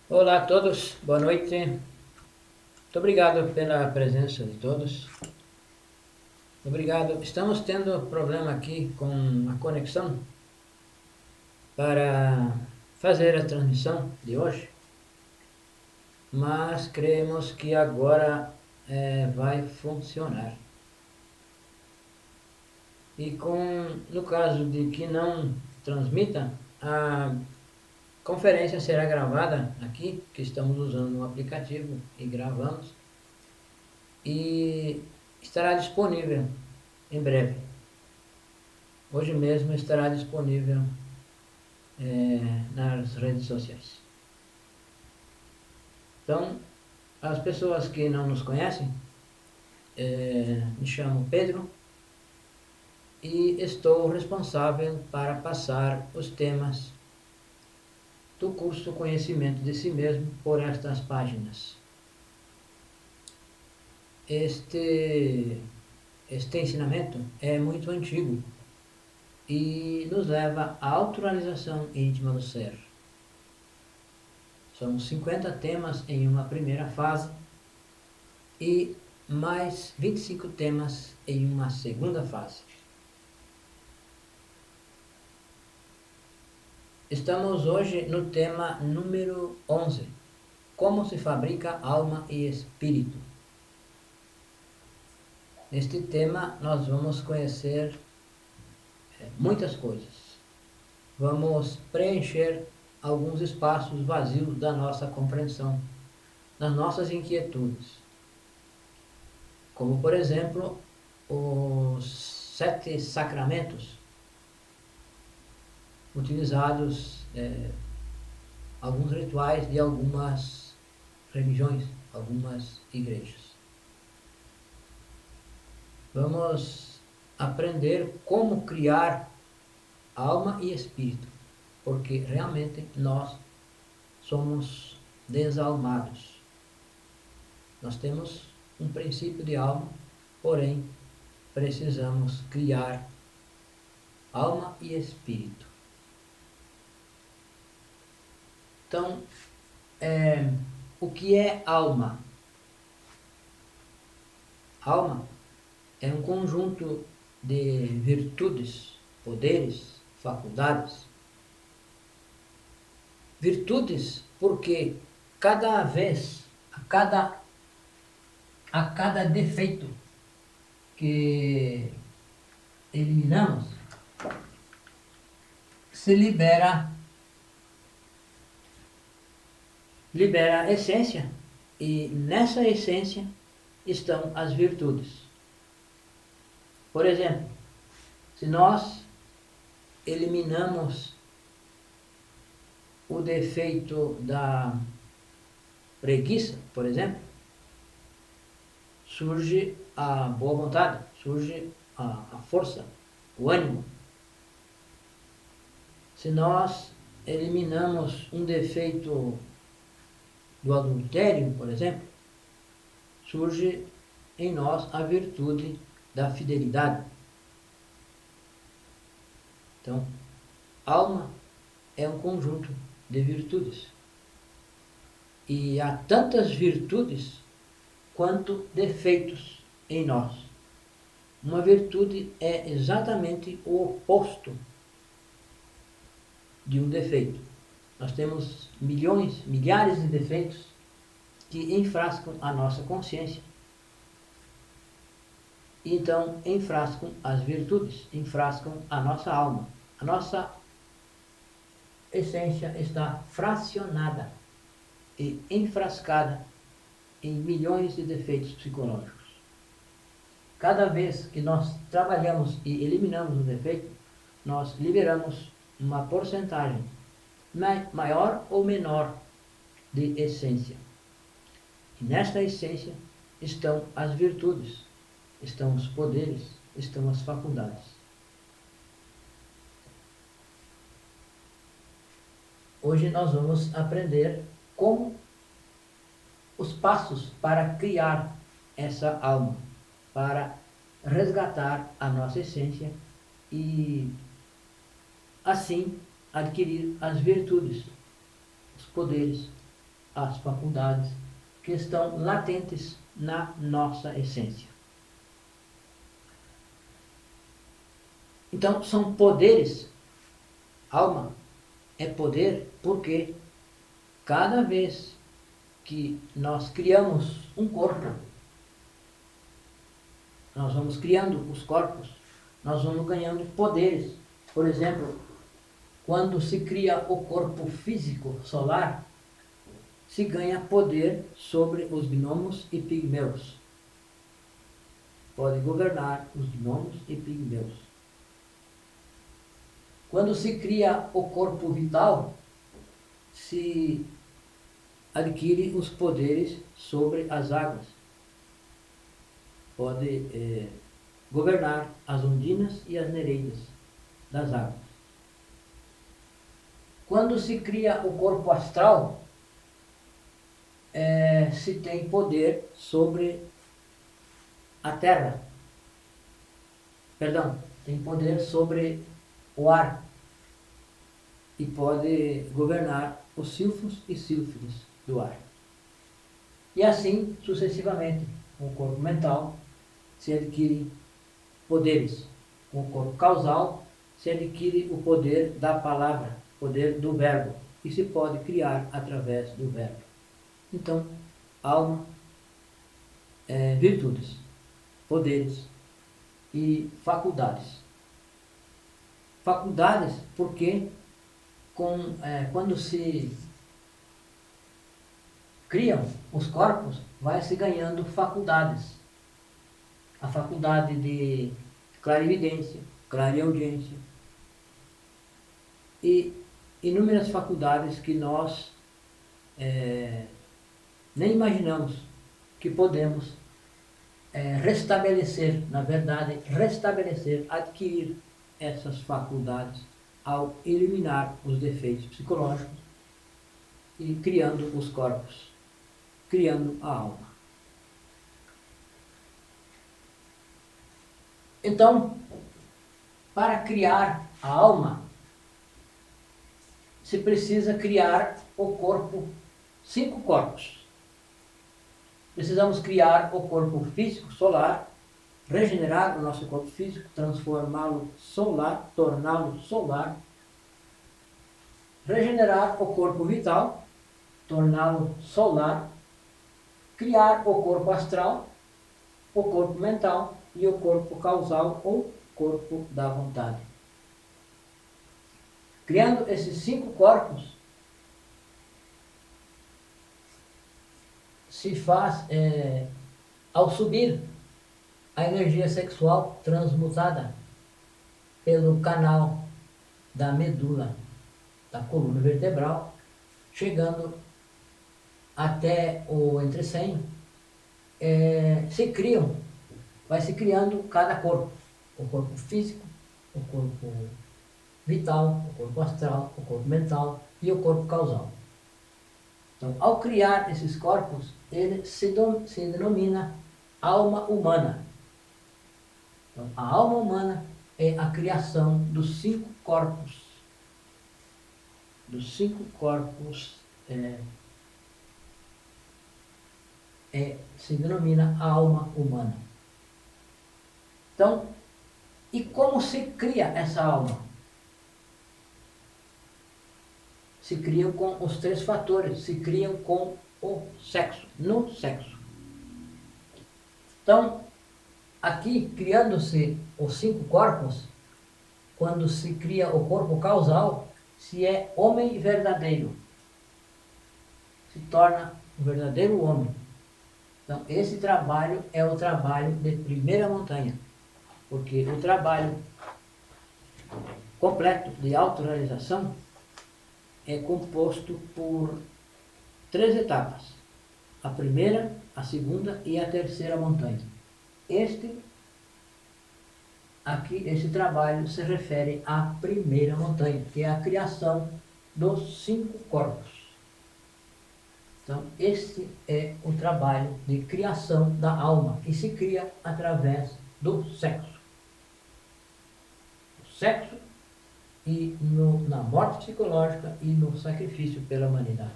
Olá a todos, boa noite. Muito obrigado pela presença de todos. Obrigado. Estamos tendo problema aqui com a conexão para fazer a transmissão de hoje, mas cremos que agora vai funcionar. No caso de que não transmita, a conferência será gravada aqui, que estamos usando um aplicativo e gravamos, e estará disponível em breve. Hoje mesmo estará disponível nas redes sociais. Então, as pessoas que não nos conhecem, me chamo Pedro e estou responsável para passar os temas do curso Conhecimento de Si Mesmo por estas páginas. Este ensinamento é muito antigo e nos leva à autorrealização íntima do ser. São 50 temas em uma primeira fase e mais 25 temas em uma segunda fase. Estamos hoje no tema número 11, como se fabrica alma e espírito. Neste tema nós vamos conhecer muitas coisas. Vamos preencher alguns espaços vazios da nossa compreensão, das nossas inquietudes. Como, por exemplo, os 7 sacramentos utilizados, alguns rituais de algumas religiões, algumas igrejas. Vamos aprender como criar alma e espírito, porque realmente nós somos desalmados. Nós temos um princípio de alma, porém precisamos criar alma e espírito. Então, o que é alma? Alma é um conjunto de virtudes, poderes, faculdades. Virtudes porque cada vez, a cada defeito que eliminamos, se libera a essência, e nessa essência estão as virtudes. Por exemplo, se nós eliminamos o defeito da preguiça, por exemplo, surge a boa vontade, surge a força, o ânimo. Se nós eliminamos um defeito do adultério, por exemplo, surge em nós a virtude da fidelidade. Então, alma é um conjunto de virtudes. E há tantas virtudes quanto defeitos em nós. Uma virtude é exatamente o oposto de um defeito. Nós temos milhões, milhares de defeitos que enfrascam a nossa consciência. E então enfrascam as virtudes, enfrascam a nossa alma. A nossa essência está fracionada e enfrascada em milhões de defeitos psicológicos. Cada vez que nós trabalhamos e eliminamos um defeito, nós liberamos uma porcentagem maior ou menor de essência. E nesta essência estão as virtudes, estão os poderes, estão as faculdades. Hoje nós vamos aprender como os passos para criar essa alma, para resgatar a nossa essência e assim adquirir as virtudes, os poderes as faculdades que estão latentes na nossa essência. Então, são poderes. Alma é poder porque cada vez que nós criamos um corpo, nós vamos criando os corpos, nós vamos ganhando poderes. Por exemplo, quando se cria o corpo físico solar, se ganha poder sobre os gnomos e pigmeus. Pode governar os gnomos e pigmeus. Quando se cria o corpo vital, se adquire os poderes sobre as águas. Pode governar as ondinas e as nereidas das águas. Quando se cria o corpo astral, se tem poder sobre a terra. Perdão, tem poder sobre o ar. E pode governar os silfos e sílfides do ar. E assim sucessivamente. Com o corpo mental se adquire poderes. Com o corpo causal se adquire o poder da palavra, poder do verbo. E se pode criar através do verbo. Então, alma, virtudes, poderes e faculdades. Faculdades porque quando se criam os corpos, vai se ganhando faculdades. A faculdade de clarividência, clareaudiência e inúmeras faculdades que nós nem imaginamos que podemos restabelecer, na verdade, adquirir essas faculdades ao eliminar os defeitos psicológicos e criando os corpos, criando a alma. Então, para criar a alma, se precisa criar o corpo, 5 corpos. Precisamos criar o corpo físico solar, regenerar o nosso corpo físico, transformá-lo solar, torná-lo solar, regenerar o corpo vital, torná-lo solar, criar o corpo astral, o corpo mental e o corpo causal ou corpo da vontade. Criando esses 5 corpos, se faz, ao subir a energia sexual transmutada pelo canal da medula da coluna vertebral, chegando até o entrecém, vai se criando cada corpo, o corpo físico, o corpo vital, o corpo astral, o corpo mental e o corpo causal. Então, ao criar esses corpos, ele se denomina alma humana. Então, a alma humana é a criação dos 5 corpos. Dos 5 corpos se denomina a alma humana. Então, e como se cria essa alma? Se criam com os 3 fatores, se criam com o sexo, no sexo. Então, aqui, criando-se os 5 corpos, quando se cria o corpo causal, se é homem verdadeiro, se torna um verdadeiro homem. Então, esse trabalho é o trabalho de primeira montanha, porque o trabalho completo de autorrealização é composto por 3 etapas. A primeira, a segunda e a terceira montanha. Esse trabalho se refere à primeira montanha, que é a criação dos 5 corpos. Então, esse é o trabalho de criação da alma, que se cria através do sexo. O sexo e na morte psicológica e no sacrifício pela humanidade.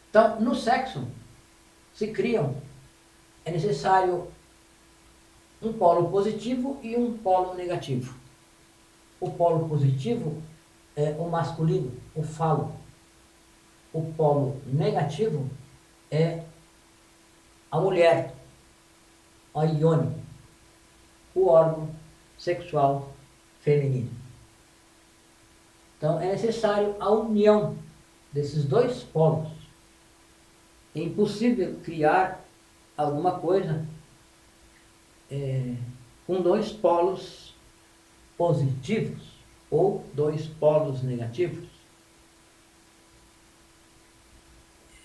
Então, no sexo, se criam, é necessário um polo positivo e um polo negativo. O polo positivo é o masculino, o falo. O polo negativo é a mulher, a ione, o órgão sexual feminino. Então é necessário a união desses dois polos. É impossível criar alguma coisa com dois polos positivos ou dois polos negativos.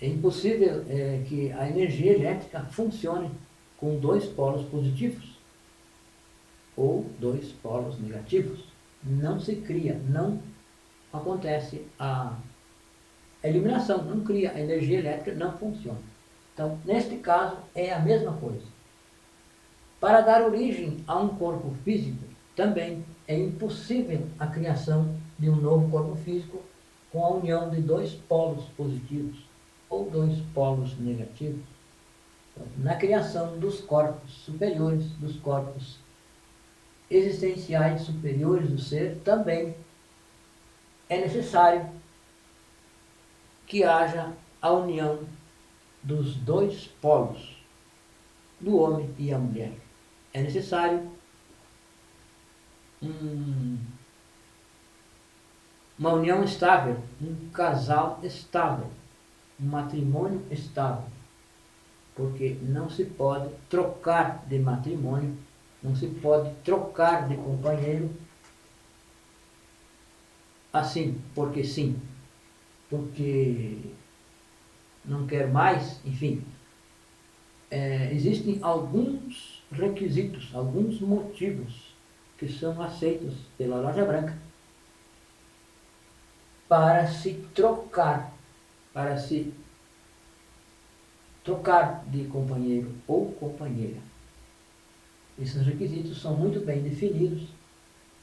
É impossível que a energia elétrica funcione com dois polos positivos ou dois polos negativos. Não se cria, não acontece a eliminação, não cria, a energia elétrica não funciona. Então, neste caso, é a mesma coisa. Para dar origem a um corpo físico, também é impossível a criação de um novo corpo físico com a união de dois polos positivos ou dois polos negativos. Então, na criação dos corpos superiores, dos corpos existenciais superiores do ser, também é necessário que haja a união dos dois polos, do homem e a mulher. É necessário uma união estável, um casal estável, um matrimônio estável, porque não se pode trocar de matrimônio, não se pode trocar de companheiro assim, porque sim, porque não quer mais, enfim. Existem alguns requisitos, alguns motivos que são aceitos pela Loja Branca para se trocar, de companheiro ou companheira. Esses requisitos são muito bem definidos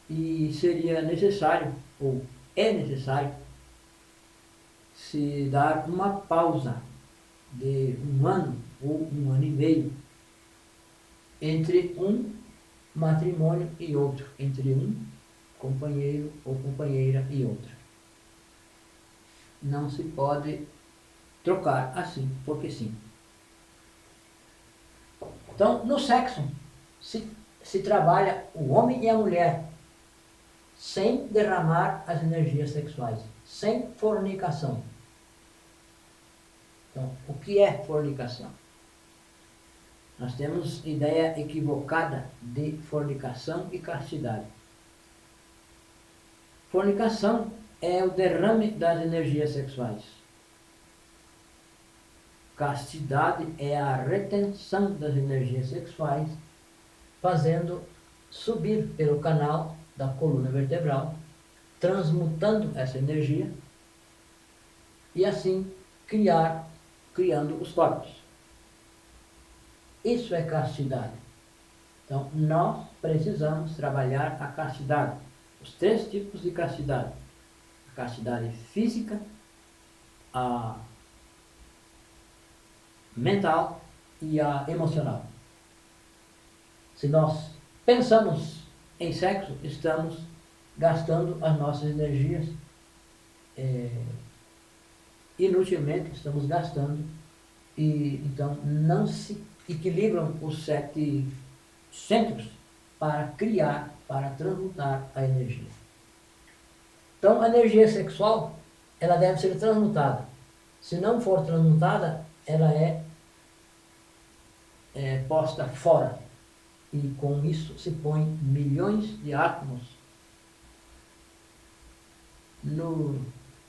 e seria necessário, ou é necessário, se dar uma pausa de 1 ano ou 1 ano e meio entre um matrimônio e outro, entre um companheiro ou companheira e outro. Não se pode trocar assim, porque sim. Então, no sexo, se trabalha o homem e a mulher sem derramar as energias sexuais, sem fornicação. Então, o que é fornicação? Nós temos ideia equivocada de fornicação e castidade. Fornicação é o derrame das energias sexuais. Castidade é a retenção das energias sexuais, fazendo subir pelo canal da coluna vertebral, transmutando essa energia e assim criando os corpos. Isso é castidade. Então, nós precisamos trabalhar a castidade. Os 3 tipos de castidade. A castidade física, a mental e a emocional. Se nós pensamos em sexo, estamos gastando as nossas energias inutilmente, estamos gastando, e então não se equilibram os 7 centros para criar, para transmutar a energia. Então a energia sexual, ela deve ser transmutada. Se não for transmutada, ela é posta fora, e com isso se põe milhões de átomos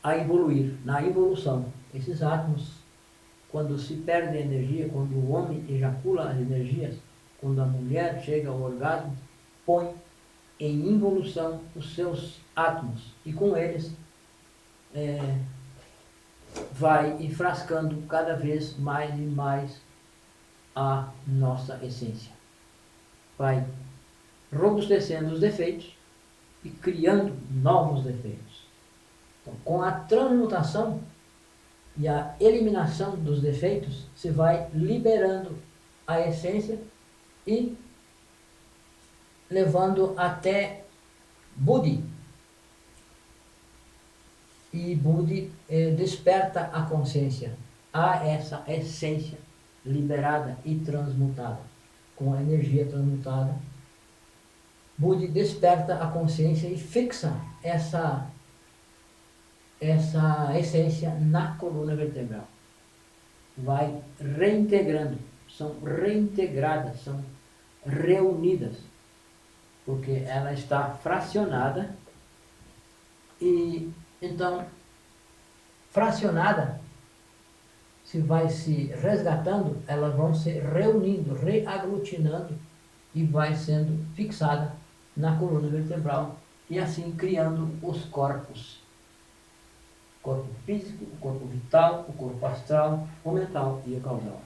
a evoluir, na evolução. Esses átomos, quando se perde energia, quando o homem ejacula as energias, quando a mulher chega ao orgasmo, põe em involução os seus átomos e com eles vai enfrascando cada vez mais e mais a nossa essência. Vai robustecendo os defeitos e criando novos defeitos. Então, com a transmutação, e a eliminação dos defeitos, se vai liberando a essência e levando até Buddhi. E Buddhi desperta a consciência a essa essência liberada e transmutada. Com a energia transmutada, Buddhi desperta a consciência e fixa essa essência na coluna vertebral. Vai reintegrando, são reintegradas, são reunidas, porque ela está fracionada e então fracionada se vai se resgatando, elas vão se reunindo, reaglutinando e vai sendo fixada na coluna vertebral e assim criando os corpos. O corpo físico, o corpo vital, o corpo astral, o mental e o causal.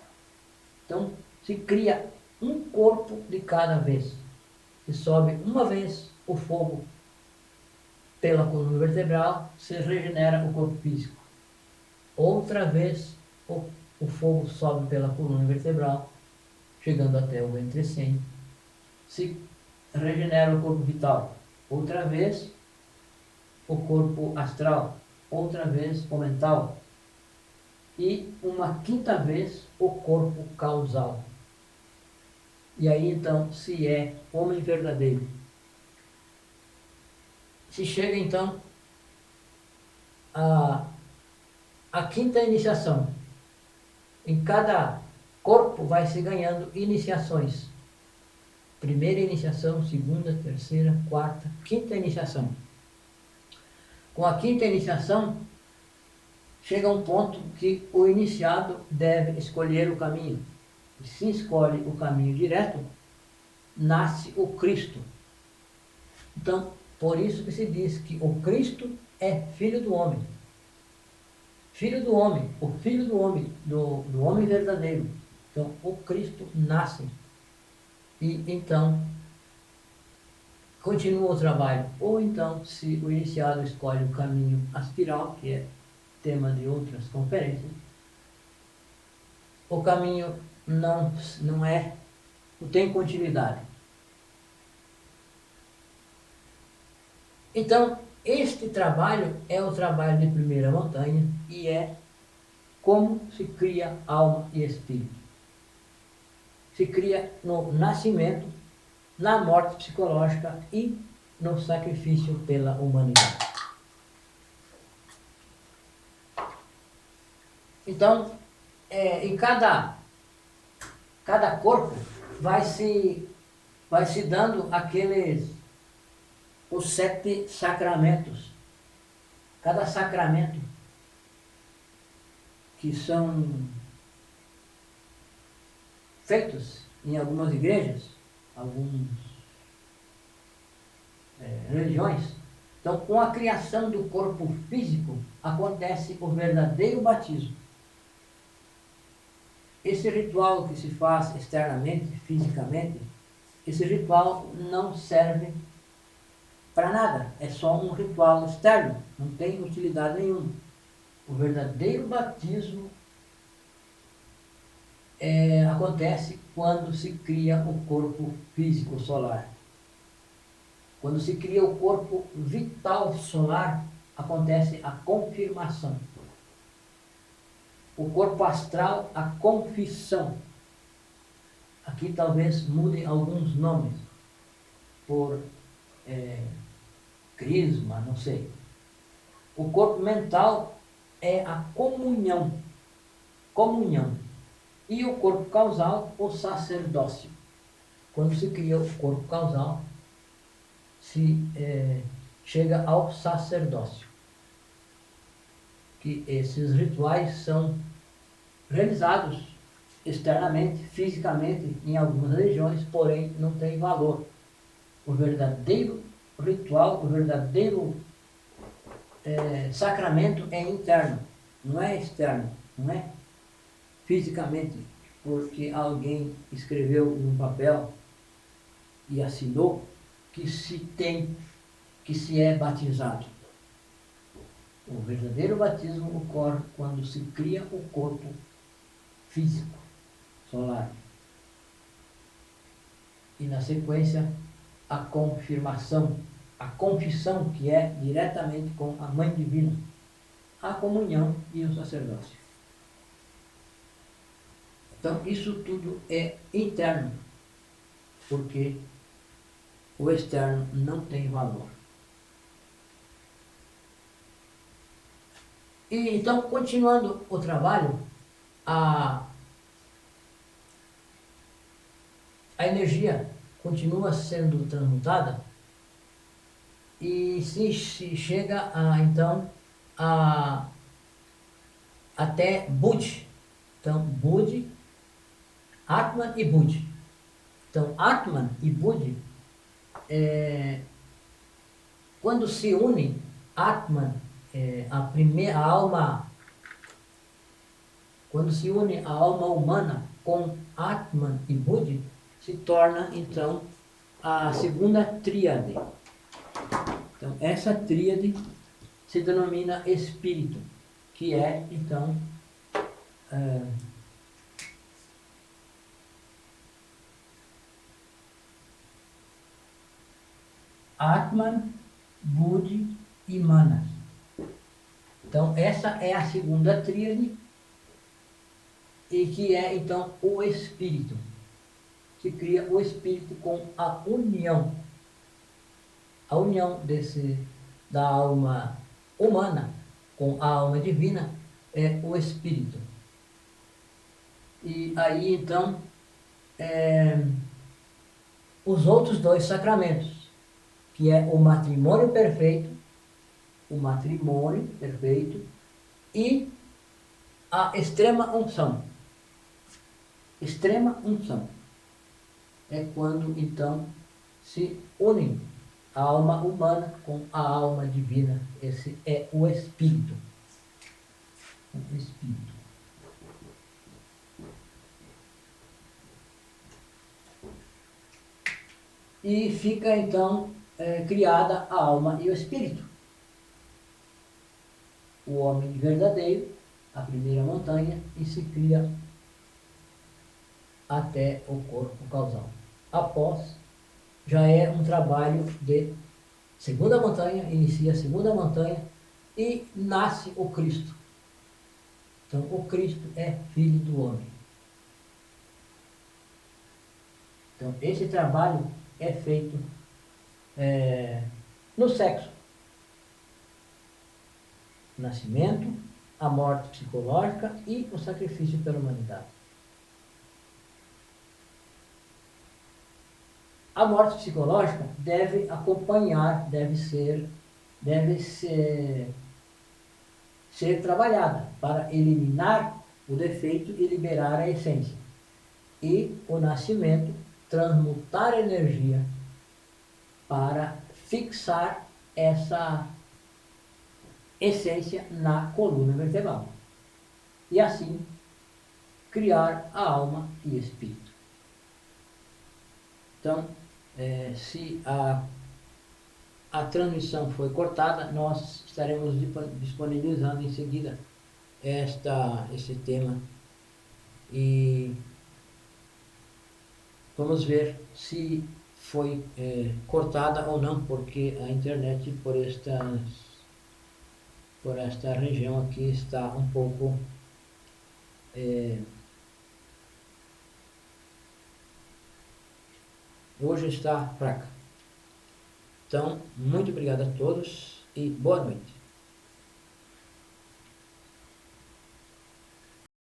Então, se cria um corpo de cada vez. Se sobe uma vez o fogo pela coluna vertebral, se regenera o corpo físico. Outra vez o fogo sobe pela coluna vertebral, chegando até o ventrecênio. Se regenera o corpo vital. Outra vez o corpo astral. Outra vez o mental. E uma quinta vez o corpo causal. E aí então se é homem verdadeiro. Se chega então a quinta iniciação. Em cada corpo vai se ganhando iniciações. Primeira iniciação, segunda, terceira, quarta, quinta iniciação. Com a quinta iniciação, chega um ponto que o iniciado deve escolher o caminho. E se escolhe o caminho direto, nasce o Cristo. Então, por isso que se diz que o Cristo é filho do homem. Filho do homem, o filho do homem, do homem verdadeiro. Então, o Cristo nasce. E então, continua o trabalho. Ou então, se o iniciado escolhe o caminho aspiral, que é tema de outras conferências, o caminho não tem continuidade. Então, este trabalho é o trabalho de primeira montanha e é como se cria alma e espírito. Se cria no nascimento, na morte psicológica e no sacrifício pela humanidade. Então, em cada corpo vai se dando os 7 sacramentos. Cada sacramento, que são feitos em algumas igrejas, algumas religiões. Então, com a criação do corpo físico, acontece o verdadeiro batismo. Esse ritual que se faz externamente, fisicamente, esse ritual não serve para nada, é só um ritual externo, não tem utilidade nenhuma. O verdadeiro batismo acontece quando se cria o corpo físico solar. Quando se cria o corpo vital solar, acontece a confirmação. O corpo astral, a confissão. Aqui talvez mudem alguns nomes, por crisma, não sei. O corpo mental é a comunhão. E o corpo causal, o sacerdócio. Quando se cria o corpo causal, se chega ao sacerdócio. Que esses rituais são realizados externamente, fisicamente, em algumas religiões, porém não tem valor. O verdadeiro ritual, o verdadeiro sacramento é interno, não é externo, não é fisicamente, porque alguém escreveu num papel e assinou que se é batizado. O verdadeiro batismo ocorre quando se cria o corpo físico, solar. E na sequência, a confirmação, a confissão, que é diretamente com a Mãe Divina, a comunhão e o sacerdócio. Então, isso tudo é interno, porque o externo não tem valor. E então, continuando o trabalho, a energia continua sendo transmutada e se chega então até Budi. Então, Budi, Atman e Budi. Então, Atman e Budi, quando se unem, Atman, a alma, quando se une a alma humana com Atman e Budi, se torna então a segunda tríade. Então, essa tríade se denomina espírito, que é então Atman, Budi e Manas. Então, essa é a segunda tríade, e que é então o espírito. Se cria o espírito com a união da alma humana com a alma divina é o espírito. E aí então os outros dois sacramentos, que é o matrimônio perfeito e a extrema unção. Extrema unção é quando então se unem a alma humana com a alma divina. Esse é o espírito. O espírito. E fica então criada a alma e o espírito. O homem verdadeiro, a primeira montanha, e se cria até o corpo causal. Após, já é um trabalho de segunda montanha, inicia a segunda montanha e nasce o Cristo. Então, o Cristo é filho do homem. Então, esse trabalho é feito no sexo. O nascimento, a morte psicológica e o sacrifício pela humanidade. A morte psicológica deve acompanhar, deve ser trabalhada para eliminar o defeito e liberar a essência. E o nascimento, transmutar a energia para fixar essa essência na coluna vertebral. E assim, criar a alma e espírito. Então, se a transmissão foi cortada, nós estaremos disponibilizando em seguida esse tema e vamos ver se foi cortada ou não, porque a internet por esta região aqui está um pouco hoje está fraca. Então, muito obrigado a todos e boa noite.